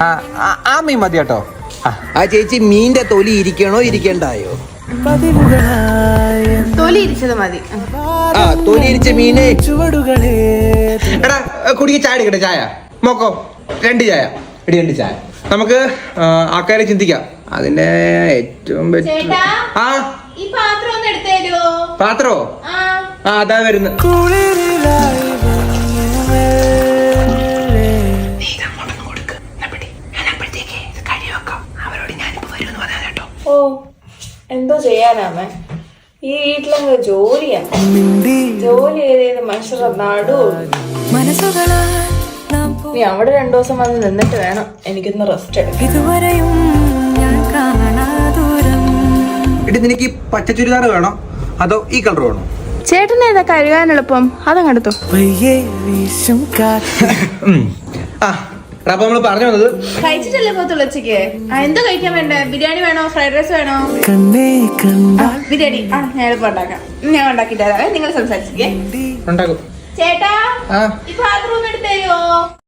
ആ മീൻ മതി കേട്ടോ. ആ ചേച്ചി മീന്റെ തൊലി ഇരിക്കണോ ഇരിക്കണ്ടായോ? തൊലി ഇരിച്ചത് മതി. ആ തൊലി ഇരിച്ച മീനെ എടാ കുടിക്ക് ചായ എടുക്കട്ടെ. ചായ മോക്കോ 2 ചായ. 2 ചായ. നമുക്ക് ആൾക്കാരെ ചിന്തിക്കാം. അതിന്റെ ഏറ്റവും ആ ഈ പാത്രം ഒന്ന് എടുത്തേരോ? പാത്രോ? ആ അതാ വരുന്നു. ഓ എന്തോ ചെയ്യാനാമേ, ഈ വീട്ടിലങ്ങ് ജോലിയാണ്. ജോലി ചെയ്ത് മനുഷ്യരുടെ നടു. നീ അവിടെ 2 ദിവസം വന്ന് നിന്നിട്ട് വേണം എനിക്കൊന്ന് റെസ്റ്റ് എടുക്കാം. എടി നിനക്ക് പച്ച ചുരിദാർ വേണോ അതോ ഈ കളർ വേണോ? ചേട്ടന് ഏതാ കഴുകാൻ എളുപ്പം? അതങ്ങെടുത്തു. അപ്പൊ നമ്മള് പറഞ്ഞു വന്നത് കഴിച്ചിട്ടല്ലേ പോത്തുള്ളൂ ഉച്ചക്ക്. എന്തോ കഴിക്കാൻ വേണ്ടേ? ബിരിയാണി വേണോ? ഫ്രൈഡ് റൈസ് വേണോ? ബിരിയാണി ഞാൻ എളുപ്പം ഉണ്ടാക്കാം. ഞാൻ ഉണ്ടാക്കിട്ട് തരാവേ, നിങ്ങൾ സംസാരിച്ചിരിക്കേ. ഉണ്ടാക്കും. ചേട്ടാ ഈ പാത്രം ഒന്ന് എടുത്തേരോ?